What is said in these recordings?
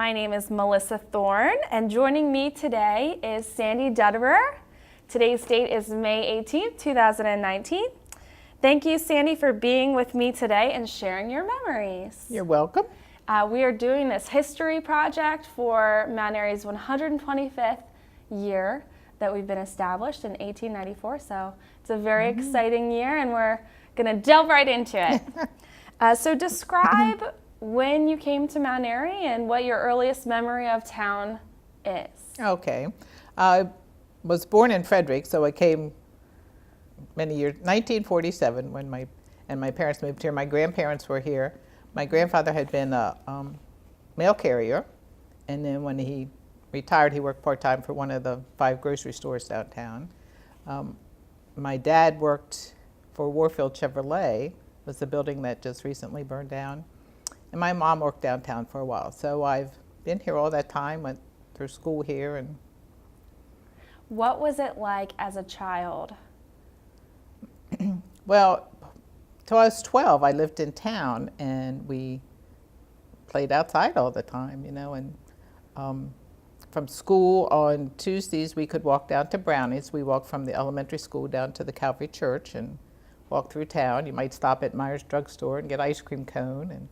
My name is Melissa Thorne, and joining me today is Sandra Dutterer. Today's date is May 18th, 2019. Thank you, Sandy, for being with me today and sharing your memories. You're welcome. We are doing this history project for Mount Airy's 125th year that we've been established in 1894, so it's a very exciting year, and we're going to delve right into it. So describe when you came to Mount Airy and what your earliest memory of town is. Okay. I was born in Frederick, so I came many years, 1947, when my parents moved here. My grandparents were here. My grandfather had been a mail carrier, and then when he retired, he worked part-time for one of the 5 grocery stores downtown. My dad worked for Warfield Chevrolet, was the building that just recently burned down. And my mom worked downtown for a while. So I've been here all that time, went through school here. And what was it like as a child? Well, till I was 12, I lived in town, and we played outside all the time, you know. And from school on Tuesdays, we could walk down to Brownies. We walked from the elementary school down to the Calvary Church and walk through town. You might stop at Myers Drugstore and get ice cream cone and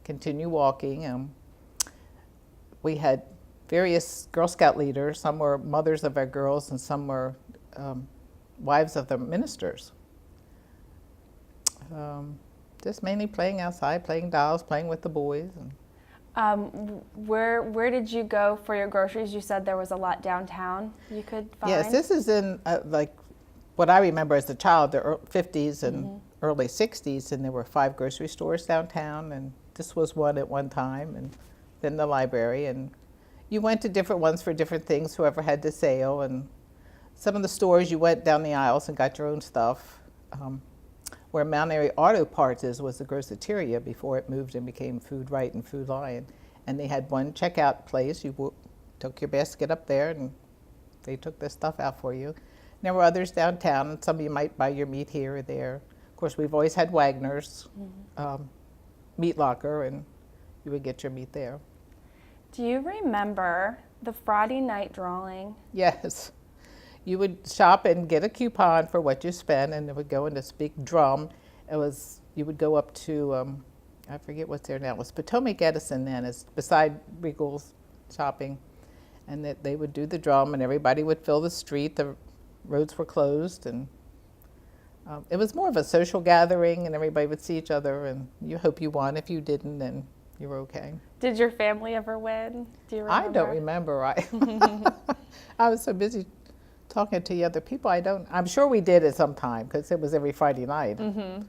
continue walking. We had various Girl Scout leaders. Some were mothers of our girls, and some were wives of the ministers. Just mainly playing outside, playing dolls, playing with the boys. And where did you go for your groceries? You said there was a lot downtown you could find. Yes, this is in like what I remember as a child, the 50s and early 60s, and there were 5 grocery stores downtown, and this was one at one time, and then the library. And you went to different ones for different things, whoever had the sale. And some of the stores, you went down the aisles and got your own stuff. Where Mount Airy Auto Parts was the groceteria before it moved and became Food Right and Food Lion. And they had one checkout place. You took your basket up there, and they took the stuff out for you. And there were others downtown, and some of you might buy your meat here or there. Of course, we've always had Wagner's meat locker, and you would get your meat there. Do you remember the Friday night drawing? Yes. You would shop and get a coupon for what you spent, and it would go in this big drum. You would go up to, I forget what's there now. It was Potomac Edison then. It's beside Regal's shopping. And that they would do the drum, and everybody would fill the street. The roads were closed, and it was more of a social gathering, and everybody would see each other, and you hope you won. If you didn't, then you were okay. Did your family ever win? Do you remember? I don't remember. I was so busy talking to the other people. I'm sure we did at some time, because it was every Friday night.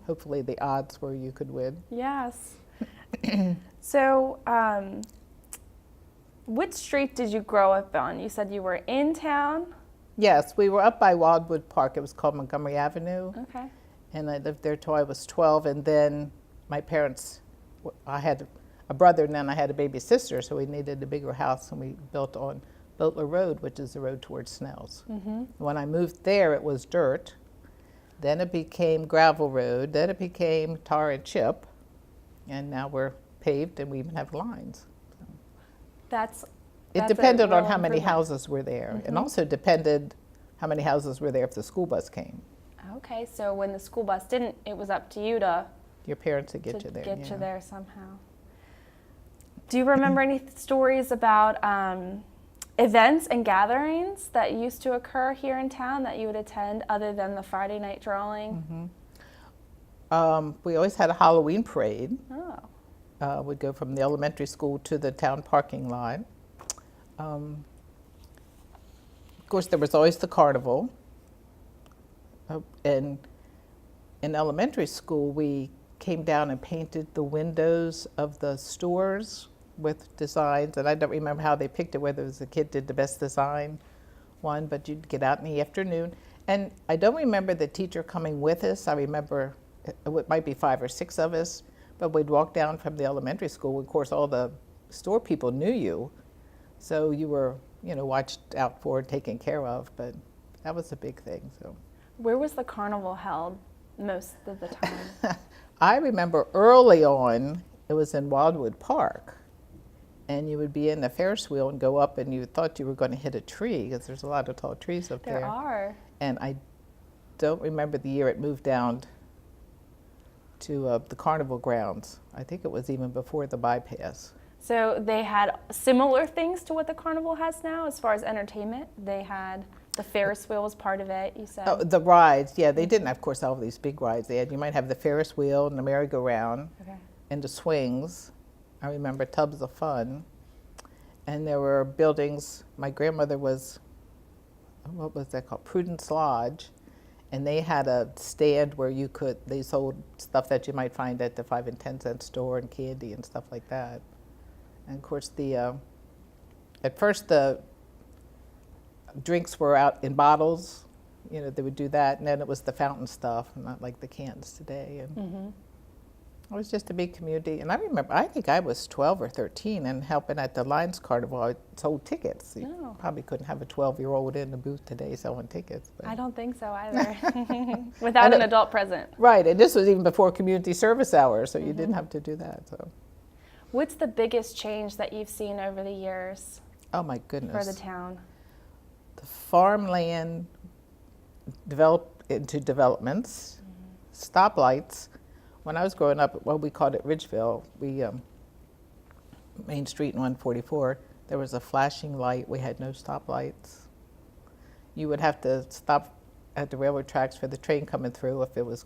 Hopefully the odds were you could win. Yes. So, which street did you grow up on? You said you were in town? Yes, we were up by Wildwood Park. It was called Montgomery Avenue. Okay. And I lived there till I was 12, and then my parents, I had a brother, and then I had a baby sister, so we needed a bigger house, and we built on Boatler Road, which is the road towards Snell's. When I moved there, it was dirt. Then it became gravel road. Then it became tar and chip. And now we're paved, and we even have lines. So it depended on how many houses were there, and also depended how many houses were there if the school bus came. Okay, so when the school bus didn't, it was up to you to your parents to get you there. Get you there somehow. Do you remember any stories about events and gatherings that used to occur here in town that you would attend other than the Friday night drawing? We always had a Halloween parade. Oh. We'd go from the elementary school to the town parking lot. Of course, there was always the carnival. And in elementary school, we came down and painted the windows of the stores with designs, and I don't remember how they picked it, whether it was the kid did the best design one, but you'd get out in the afternoon. And I don't remember the teacher coming with us. I remember it might be 5 or 6 of us, but we'd walk down from the elementary school. Of course, all the store people knew you, so you were, watched out for and taken care of, but that was a big thing. So, where was the carnival held most of the time? I remember early on, it was in Wildwood Park. and you would be in the Ferris wheel and go up, and you thought you were going to hit a tree because there's a lot of tall trees up there. There are. And I don't remember the year it moved down to the carnival grounds. I think it was even before the bypass. So they had similar things to what the carnival has now as far as entertainment. They had the Ferris wheel was part of it, you said. Oh, the rides, yeah, they didn't, of course, all of these big rides. They had, you might have the Ferris wheel and the merry-go-round and the swings. I remember Tubs of Fun. And there were buildings. My grandmother was, what was that called? Prudence Lodge. And they had a stand where they sold stuff that you might find at the 5 and 10 cent store and candy and stuff like that. And of course, at first the drinks were out in bottles. You know, they would do that, and then it was the fountain stuff, not like the cans today. And it was just a big community. And I remember, I think I was 12 or 13 and helping at the Lions Carnival. I sold tickets. You probably couldn't have a 12-year-old in the booth today selling tickets. But. I don't think so either. Without an adult present. Right, and this was even before community service hours, so you didn't have to do that. So, what's the biggest change that you've seen over the years? Oh my goodness. For the town? The farmland developed into developments, stoplights. When I was growing up, well, we called it Ridgeville. Main Street and 144, there was a flashing light. We had no stoplights. You would have to stop at the railroad tracks for the train coming through if it was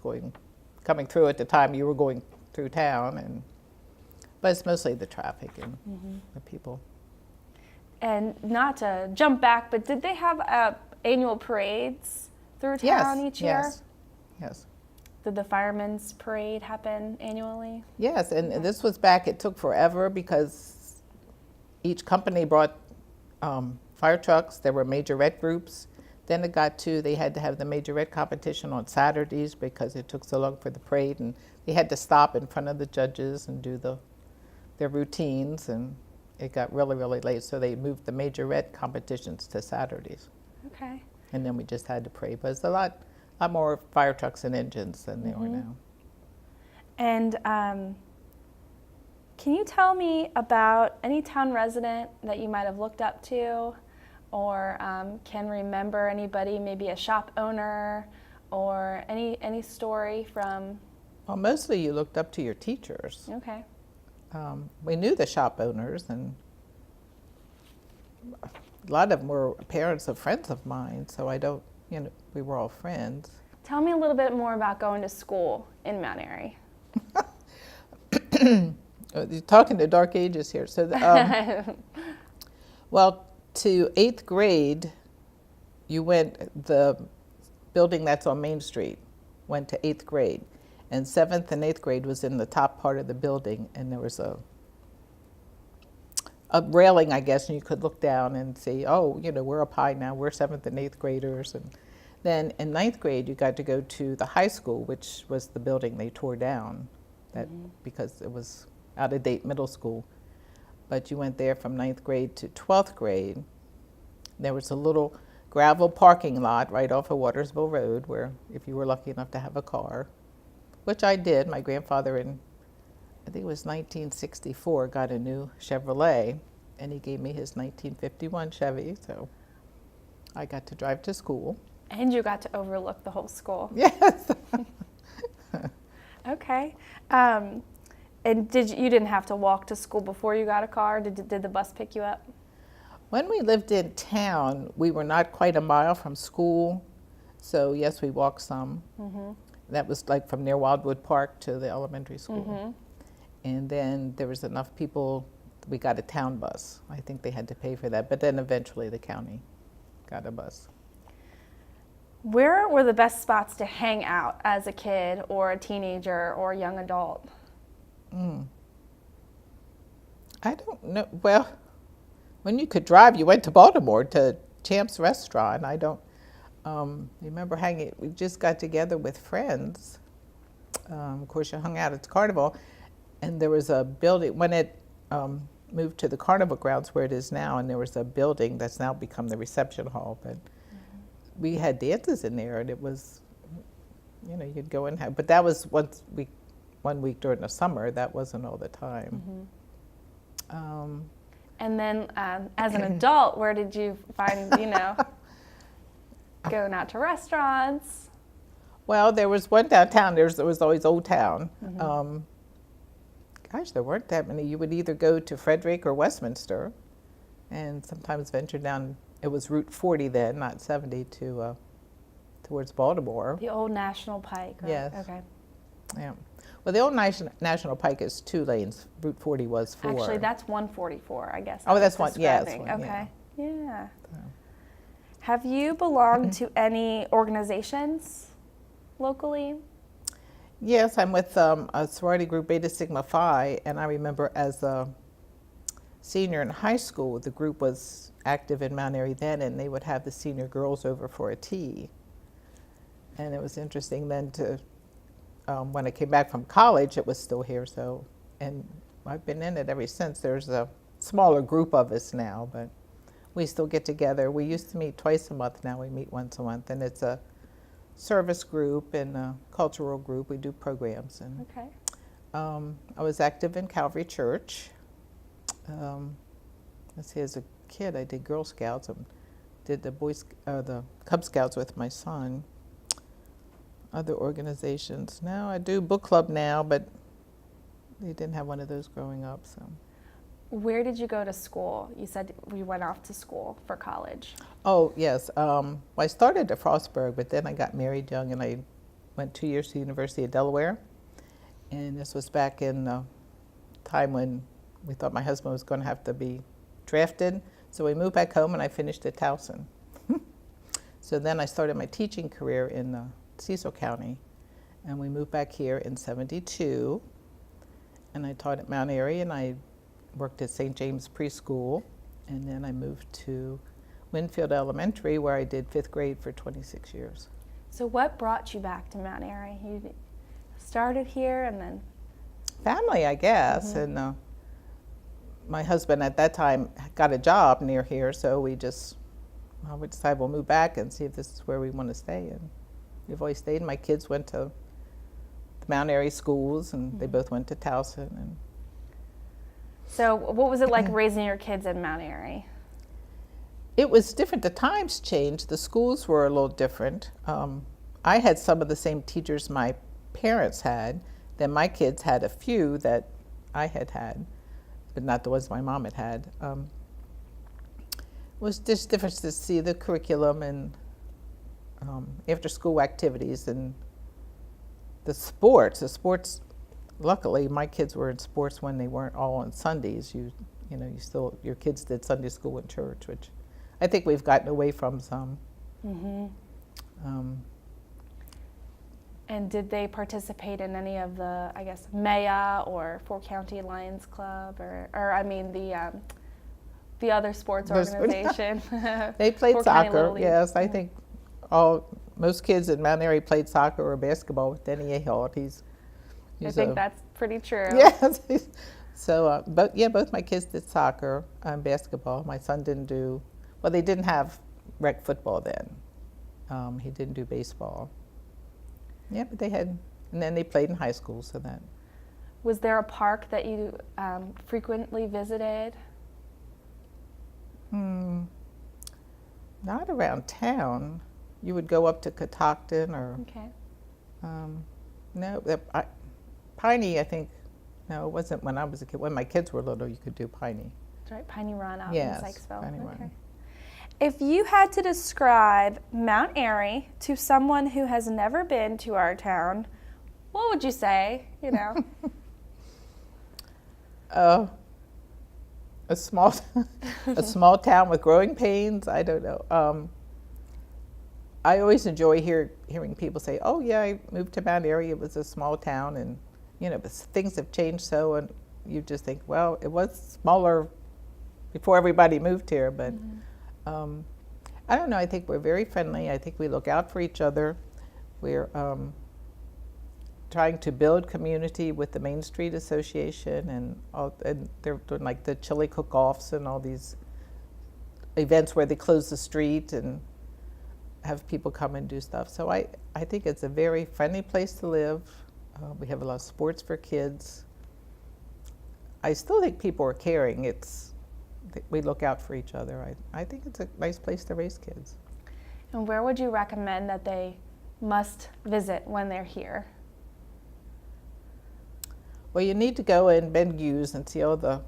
coming through at the time you were going through town. But it's mostly the traffic and the people. And not to jump back, but did they have annual parades through town each year? Yes. Did the Firemen's Parade happen annually? Yes, and this was back, it took forever because each company brought fire trucks. There were majorette groups. Then it got to, they had to have the majorette competition on Saturdays because it took so long for the parade, and they had to stop in front of the judges and do their routines, and it got really, really late, so they moved the majorette competitions to Saturdays. Okay. And then we just had to pray, but it's a lot more fire trucks and engines than they are now. And can you tell me about any town resident that you might have looked up to, or can remember anybody, maybe a shop owner, or any story from? Well, mostly you looked up to your teachers. Okay. We knew the shop owners, and a lot of them were parents of friends of mine, so we were all friends. Tell me a little bit more about going to school in Mount Airy. You're talking to dark ages here. So, well, to 8th grade, you went, the building that's on Main Street, went to 8th grade. And 7th and 8th grade was in the top part of the building, and there was a railing, I guess, and you could look down and see, oh, we're up high now, we're 7th and 8th graders. And then in 9th grade, you got to go to the high school, which was the building they tore down because it was out-of-date middle school. But you went there from 9th grade to 12th grade. There was a little gravel parking lot right off of Watersville Road where, if you were lucky enough to have a car, which I did. My grandfather I think it was 1964, got a new Chevrolet, and he gave me his 1951 Chevy, so I got to drive to school. And you got to overlook the whole school. Yes. Okay. And you didn't have to walk to school before you got a car? Did the bus pick you up? When we lived in town, we were not quite a mile from school, so yes, we walked some. That was like from near Wildwood Park to the elementary school. And then there was enough people, we got a town bus. I think they had to pay for that, but then eventually the county got a bus. Where were the best spots to hang out as a kid or a teenager or a young adult? I don't know. Well, when you could drive, you went to Baltimore to Champ's Restaurant. I don't remember hanging. We just got together with friends. Of course, you hung out at the carnival. And there was a building, when it moved to the carnival grounds where it is now, and there was a building that's now become the reception hall. But we had dances in there, and it was, you'd go and have, but that was 1 week during the summer. That wasn't all the time. And then as an adult, where did you find, going out to restaurants? Well, there was one downtown. There was always Old Town. Gosh, there weren't that many. You would either go to Frederick or Westminster, and sometimes venture down. It was Route 40 then, not 70, to towards Baltimore. The old National Pike, right? Yes. Okay. Yeah. Well, the old National Pike is 2 lanes. Route 40 was 4. Actually, that's 144, I guess. Oh, that's one. Yeah, that's describing. one. Okay. Yeah. So. Have you belonged to any organizations locally? Yes, I'm with a sorority group, Beta Sigma Phi, and I remember as a senior in high school, the group was active in Mount Airy then, and they would have the senior girls over for a tea. And it was interesting then to, when I came back from college, it was still here, so, and I've been in it ever since. There's a smaller group of us now, but we still get together. We used to meet twice a month, now we meet once a month, and it's a service group and a cultural group. We do programs. And Okay. I was active in Calvary Church. Let's see, as a kid, I did Girl Scouts. I did the Cub Scouts with my son. Other organizations. Now I do book club now, but they didn't have one of those growing up. So. Where did you go to school? You said you went off to school for college. Oh, yes. Well, I started at Frostburg, but then I got married young and I went 2 years to the University of Delaware. And this was back in the time when we thought my husband was going to have to be drafted. So we moved back home and I finished at Towson. So then I started my teaching career in Cecil County. And we moved back here in '72. And I taught at Mount Airy and I worked at St. James Preschool. And then I moved to Winfield Elementary, where I did 5th grade for 26 years. So what brought you back to Mount Airy? You started here and then? Family, I guess. Mm-hmm. And my husband at that time got a job near here, so we decided we'll move back and see if this is where we want to stay. And we've always stayed. My kids went to the Mount Airy schools, and they both went to Towson. And so what was it like raising your kids in Mount Airy? it was different. The times changed. The schools were a little different. I had some of the same teachers my parents had. Then my kids had a few that I had, but not the ones my mom had. It was just different to see the curriculum and after-school activities and the sports. Luckily, my kids were in sports when they weren't all on Sundays. Your kids did Sunday school and church, which I think we've gotten away from some. Mm-hmm. And did they participate in any of the, I guess, MEA or Four County Lions Club, or I mean the other sports organization? They played soccer. Yes, I Mm-hmm. think most kids in Mount Airy played soccer or basketball with Denny Ahalt. I think that's pretty true. Yes. So, both my kids did soccer and basketball. My son didn't do. Well, they didn't have rec football then. He didn't do baseball. Yeah, but they had, and then they played in high school, so that. Was there a park that you frequently visited? Not around town. You would go up to Catoctin or. Okay. No, Piney, I think. No, it wasn't when I was a kid. When my kids were little, you could do Piney. That's right, Piney Run out Yes, in Sykesville. Piney Okay. Run. If you had to describe Mount Airy to someone who has never been to our town, what would you say? A small town with growing pains. I don't know. I always enjoy hearing people say, "Oh yeah, I moved to Mount Airy. It was a small town, and but things have changed so." And you just think, well, it was smaller before everybody moved here, but. Mm-hmm. I don't know. I think we're very friendly. I think we look out for each other. We're trying to build community with the Main Street Association, and they're doing like the chili cook-offs and all these events where they close the street and have people come and do stuff. So I think it's a very friendly place to live. We have a lot of sports for kids. I still think people are caring. we look out for each other. I think it's a nice place to raise kids. And where would you recommend that they must visit when they're here? Well, you need to go in Ben Hughes and see all the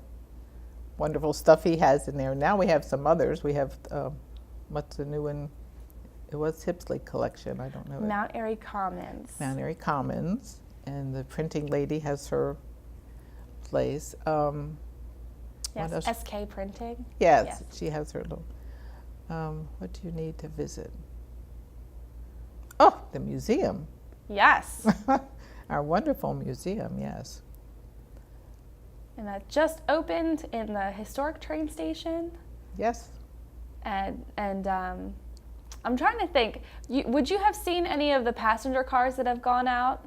wonderful stuff he has in there. Now we have some others. We have, what's the new one? It was Hipsley Collection. I don't know. Mount Airy Commons. Mount Airy Commons. And the printing lady has her place. Yes, what else? SK Printing. Yes, Yes. she has her little. What do you need to visit? Oh, the museum. Yes. Our wonderful museum, yes. And that just opened in the historic train station. Yes. And I'm trying to think, would you have seen any of the passenger cars that have gone out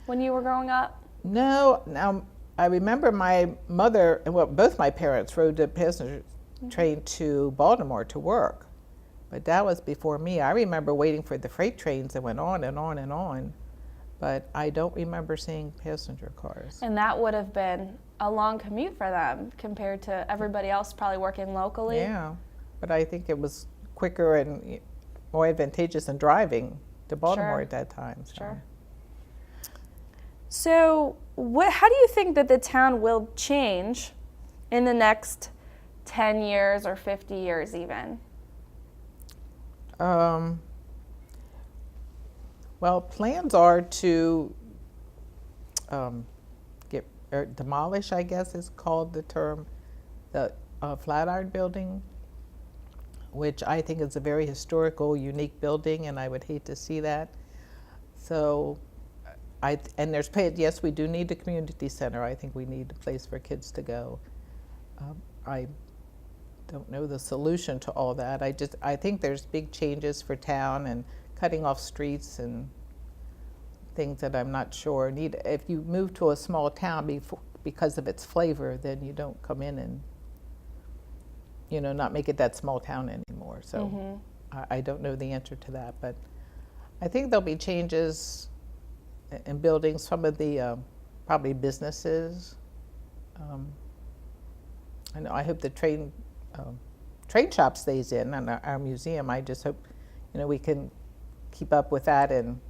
when you were growing up? No, now I remember my mother, well, both my parents rode the passenger train to Baltimore to work, but that was before me. I remember waiting for the freight trains that went on and on and on, but I don't remember seeing passenger cars. And that would have been a long commute for them compared to everybody else probably working locally. Yeah, but I think it was quicker and more advantageous than driving to Baltimore Sure. at that time. So. Sure. So how do you think that the town will change in the next 10 years or 50 years even? Well, plans are to demolish, I guess is called the term, the Flatiron Building, which I think is a very historical, unique building, and I would hate to see that. So, yes, we do need a community center. I think we need a place for kids to go. I don't know the solution to all that. I think there's big changes for town and cutting off streets and things that I'm not sure need. If you move to a small town because of its flavor, then you don't come in and, not make it that small town anymore. So I don't know the answer to that, but I think there'll be changes in building some of the probably businesses. I hope the train shop stays in and our museum. I just hope, we can keep up with that, and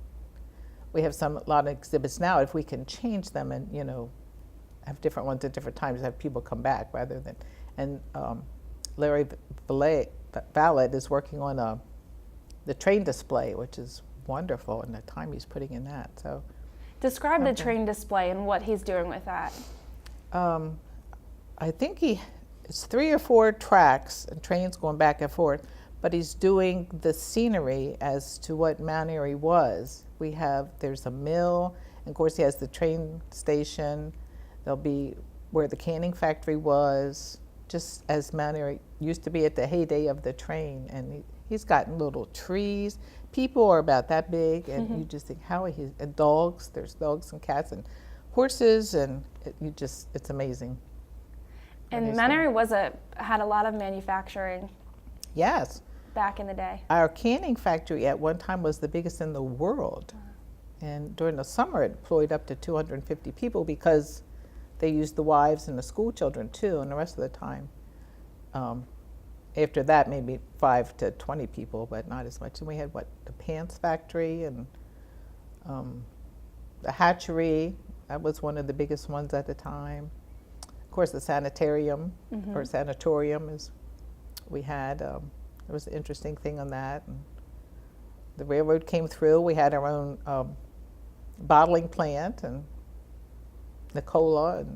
we have a lot of exhibits now. If we can change them and have different ones at different times, have people come back rather than. And Larry Vallet is working on the train display, which is wonderful, and the time he's putting in that. So, describe the train display and what he's doing with that. I think it's 3 or 4 tracks and trains going back and forth, but he's doing the scenery as to what Mount Airy was. There's a mill, and of course he has the train station. There'll be where the canning factory was, just as Mount Airy used to be at the heyday of the train. And he's gotten little trees. People are about that big, and you just think, and dogs, there's dogs and cats and horses, and it's amazing. And Mount Airy had a lot of manufacturing. Yes. Back in the day. Our canning factory at one time was the biggest in the world. And during the summer, it employed up to 250 people because they used the wives and the school children too, and the rest of the time. After that, maybe 5 to 20 people, but not as much. And we had the pants factory and the hatchery. That was one of the biggest ones at the time. Of course, the sanitarium or sanatorium we had. There was an interesting thing on that. And the railroad came through. We had our own bottling plant, and Nickel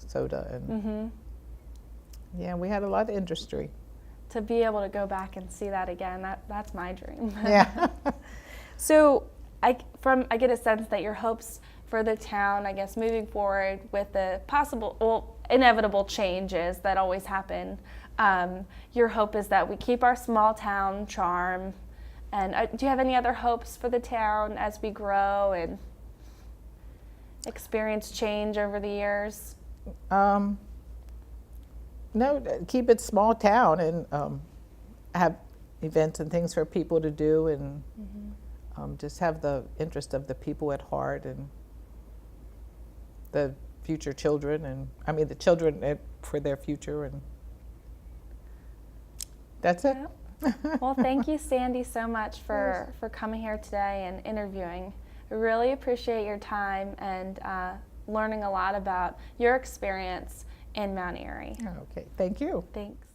soda, and yeah, we had a lot of industry. To be able to go back and see that again, that's my dream. Yeah. So I get a sense that your hopes for the town, I guess, moving forward with the inevitable changes that always happen, your hope is that we keep our small town charm. And do you have any other hopes for the town as we grow and experience change over the years? No, keep it small town and have events and things for people to do, and just have the interest of the people at heart, and the future children, and I mean the children for their future, and that's it. Yep. Well, thank you, Sandy, so much for coming here today and interviewing. I really appreciate your time and learning a lot about your experience in Mount Airy. Okay, thank you. Thanks.